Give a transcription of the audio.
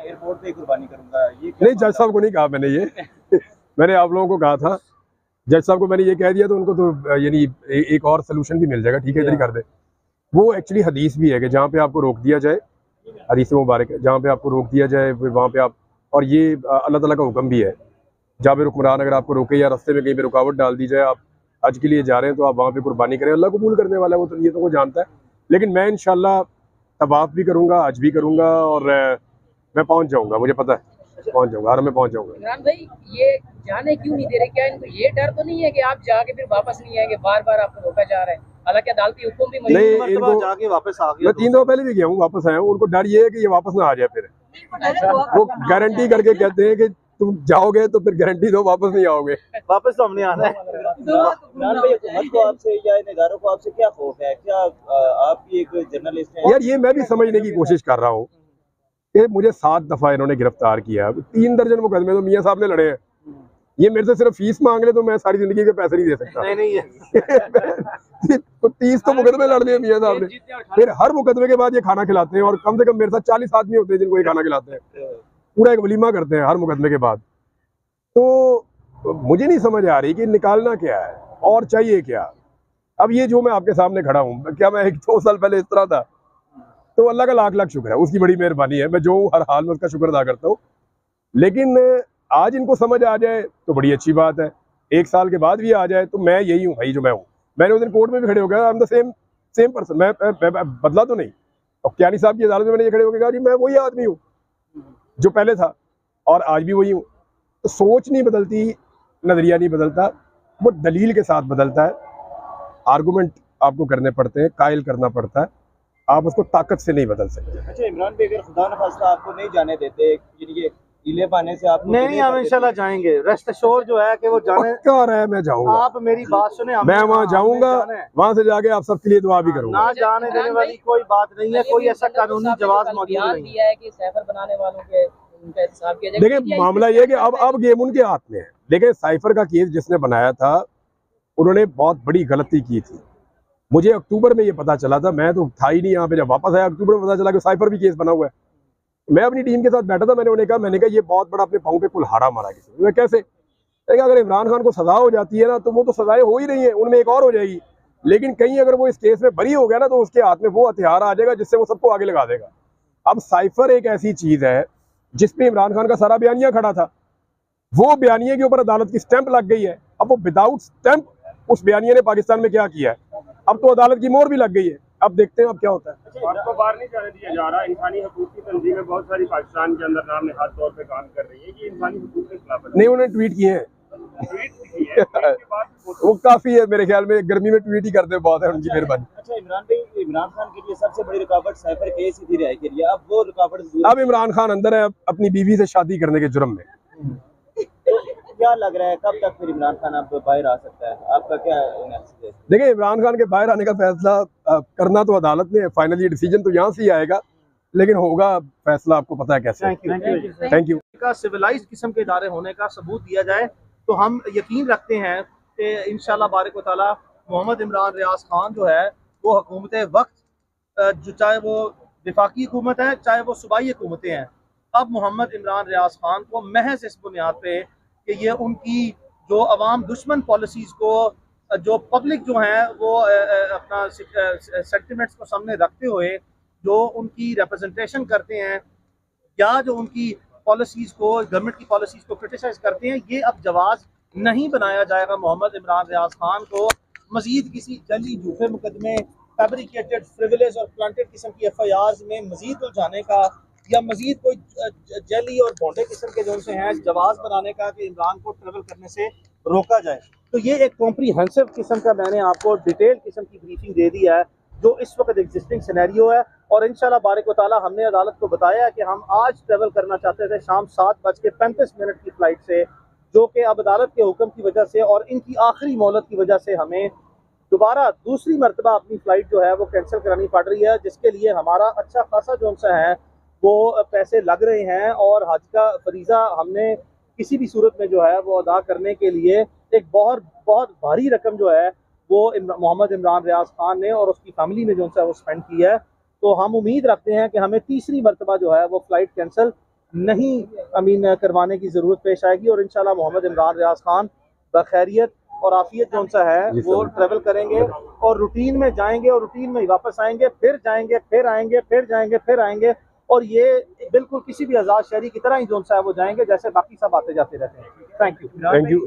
Airport पे कुर्बानी करूंगा, ये नहीं, जज साहब को नहीं कहा मैंने ये मैंने आप लोगों को कहा था। जज साहब को मैंने ये कह दिया तो उनको तो यानी एक और सोल्यूशन भी मिल जाएगा, ठीक है इधर ही कर दे। वो एक्चुअली हदीस भी है कि जहाँ पे आपको रोक दिया जाए, हदीस मुबारक है, जहाँ पे आपको रोक दिया जाए फिर वहाँ पे आप, और ये अल्लाह ताला का हुक्म भी है, जहाँ पे हुक्मरान अगर आपको रोके या रास्ते में कहीं पे रुकावट डाल दी जाए, आप हज के लिए जा रहे हैं तो आप वहाँ पे कुर्बानी करें, अल्लाह कबूल करने वाला है वो, तो ये तो वो जानता है। लेकिन मैं इंशाल्लाह तवाफ भी करूँगा, हज भी करूँगा, और मैं पहुँच जाऊँगा, मुझे पता है पहुँच जाऊँगा, हरम में पहुँच जाऊँगा। इमरान भाई, ये जाने क्यों नहीं दे रहे? क्या इनको ये डर तो नहीं है कि आप जाके फिर वापस नहीं आएंगे? बार बार आपको रोका जा रहा है, हालांकि अदालती हुक्म भी नहीं, इनको जाके वापस आ गया। मैं 3 दफा पहले भी गया हूँ, वापस आया हूँ। उनको डर ये है कि ये वापस ना आ जाए, फिर वो गारंटी करके कहते हैं कि तुम जाओगे तो फिर गारंटी दो वापस नहीं आओगे। वापस तो हमने आना है। इमरान भाई, हुकूमत को आपसे या इन इदारों को आपसे क्या खौफ है? क्या आप भी एक जर्नलिस्ट हैं? यार ये मैं भी समझने की कोशिश कर रहा हूँ कि मुझे 7 दफा इन्होंने गिरफ्तार किया, 3 दर्जन मुकदमे तो मियाँ साहब ने लड़े हैं। ये मेरे से सिर्फ फीस मांग ले तो मैं सारी जिंदगी के पैसे नहीं दे सकता। नहीं तो 30 तो मुकदमे लड़ लिए मियाँ साहब ने, फिर हर मुकदमे के बाद ये खाना खिलाते हैं, और कम से कम मेरे साथ 40 आदमी होते हैं जिनको ये खाना खिलाते हैं, पूरा एक वलीमा करते हैं हर मुकदमे के बाद। तो मुझे नहीं समझ आ रही कि निकालना क्या है और चाहिए क्या। अब ये जो मैं आपके सामने खड़ा हूँ, क्या मैं 1-2 साल पहले इस तरह था? तो अल्लाह का लाख लाख शुक्र है, उसकी बड़ी मेहरबानी है, मैं जो हूँ हर हाल में उसका शुक्र अदा करता हूँ। लेकिन आज इनको समझ आ जाए तो बड़ी अच्छी बात है, 1 साल के बाद भी आ जाए तो मैं यही हूँ भाई जो मैं हूँ। मैंने उस दिन कोर्ट में भी खड़े हो गया, I am the same person, मैं बदला तो नहीं। और क्यानी साहब की अदालत में मैंने ये खड़े होकर कहा जी मैं वही आदमी हूँ जो पहले था और आज भी वही हूँ। तो सोच नहीं बदलती, नजरिया नहीं बदलता, वो दलील के साथ बदलता है। आर्गूमेंट आपको करने पड़ते हैं, कायल करना पड़ता है, आप उसको ताकत से नहीं बदल सकते। अच्छा इमरान भाई, अगर खुदा न खास्ता आपको नहीं जाने देते, ये ढीले पाने से आप नहीं, हम इंशाल्लाह जाएंगे। रेस्ट एश्योर जो है कि वो जाने पक्का रहा है, मैं जाऊंगा। आप मेरी बात सुने, मैं वहाँ जाऊंगा, वहाँ से जाके आप सबके लिए दुआ भी करूंगा। ना जाने देने वाली कोई बात नहीं है, कोई ऐसा कानूनी जवाब मौजूद नहीं है कि सैफर बनाने वालों के उनका हिसाब किया जाए। देखिए मामला ये है कि अब गेम उनके हाथ में है। देखिए साइफर का केस जिसने बनाया था उन्होंने बहुत बड़ी गलती की थी। मुझे अक्टूबर में ये पता चला था, मैं तो था ही नहीं यहाँ पे, जब वापस आया अक्टूबर में पता चला कि साइफर भी केस बना हुआ है। मैं अपनी टीम के साथ बैठा था, मैंने कहा ये बहुत बड़ा अपने पाँव पे कुल्हाड़ा मारा किसी ने। कैसे? अगर इमरान खान को सजा हो जाती है ना तो वो तो सजाएं हो ही रही है, उनमें एक और हो जाएगी। लेकिन कहीं अगर वो इस केस में बरी हो गया ना तो उसके हाथ में वो हथियार आ जाएगा जिससे वो सबको आगे लगा देगा। अब साइफर एक ऐसी चीज है जिसपे इमरान खान का सारा बयानिया खड़ा था, वो बयानिए के ऊपर अदालत की स्टैंप लग गई है। अब वो विदाउट स्टैंप उस बयानिए ने पाकिस्तान में क्या किया है, अब तो अदालत की मोहर भी लग गई है। अब देखते हैं अब क्या होता है। आपको बाहर नहीं जाने दिया जा रहा। इंसानी हकूक की तंजीमें बहुत सारी पाकिस्तान के अंदर नाम निहाद तौर पे काम कर रही है कि इंसानी हकूक के खिलाफ नहीं, उन्होंने ट्वीट किए हैं वो काफी है, मेरे ख्याल में गर्मी में ट्वीट ही करते बहुत है, उनकी मेहरबानी। अच्छा इमरान भाई, इमरान खान के लिए सबसे बड़ी रुकावट साइफर केस ही थी रिहाई के लिए, अब वो रुकावट अब इमरान खान अंदर है अपनी बीवी से शादी करने के जुर्म में। क्या लग रहा है कब तक फिर इमरान खान अब बाहर आ सकता है? आपका क्या एनालिसिस है? देखिए इमरान खान के बाहर आने का फैसला करना तो अदालत में है, फाइनली डिसीजन तो यहाँ से ही आएगा, लेकिन होगा फैसला आपको पता है कैसे। Thank you. का सिविलाइज्ड किस्म के इदारे होने का सबूत दिया जाए तो हम यकीन रखते हैं कि इंशाल्लाह बारिक व तआला मोहम्मद इमरान रियाज खान जो है वो हुकूमत वक्त, जो चाहे वो विफाकी हुकूमत है चाहे वो सूबाई हुकूमतें हैं, अब मोहम्मद इमरान रियाज खान को महज इस बुनियाद पे कि ये उनकी जो अवाम दुश्मन पॉलिसीज़ को, जो पब्लिक जो है वो अपना सेंटिमेंट्स को सामने रखते हुए जो उनकी रिप्रेजेंटेशन करते हैं या जो उनकी पॉलिसीज़ को, गवर्नमेंट की पॉलिसीज़ को क्रिटिसाइज करते हैं, ये अब जवाज़ नहीं बनाया जाएगा मोहम्मद इमरान रियाज खान को मज़ीद किसी जली झूठे मुकदमे, फैब्रिकेटेड, फ्रिविलेज और प्लांटेड किस्म की FIRs में मज़ीद उलझाने का या मज़ीद कोई जली और भोंडे किस्म के जो से हैं जवाज़ बनाने का कि इमरान को ट्रेवल करने से रोका जाए। तो ये एक कॉम्प्रीहेंसिव किस्म का मैंने आपको डिटेल किस्म की ब्रीफिंग दे दी है जो इस वक्त एग्जिस्टिंग सिनेरियो है। और इंशाल्लाह बारिक व तआला हमने अदालत को बताया कि हम आज ट्रेवल करना चाहते थे शाम 7:35 की फ़्लाइट से, जो कि अब अदालत के हुक्म की वजह से और इनकी आखिरी मोहलत की वजह से हमें दोबारा दूसरी मरतबा अपनी फ़्लाइट जो है वो कैंसिल करानी पड़ रही है, जिसके लिए हमारा अच्छा खासा जो सा है वो पैसे लग रहे हैं। और हज का फरीज़ा हमने किसी भी सूरत में जो है वो अदा करने के लिए एक बहुत भारी रकम जो है वो मोहम्मद इमरान रियाज खान ने और उसकी फैमिली ने जो सा वो स्पेंड की है। तो हम उम्मीद रखते हैं कि हमें तीसरी मरतबा जो है वो फ़्लाइट कैंसिल नहीं करवाने की ज़रूरत पेश आएगी और इंशाल्लाह मोहम्मद इमरान रियाज खान बखैरियत और आफियत जो सा है वो ट्रेवल करेंगे और रूटीन में जाएंगे और रूटीन में ही वापस आएंगे, फिर जाएंगे, फिर आएंगे, फिर जाएंगे, फिर आएंगे और ये बिल्कुल किसी भी आज़ाद शहरी की तरह ही जो सा है वो जाएंगे जैसे बाकी सब आते जाते रहते हैं। Thank you.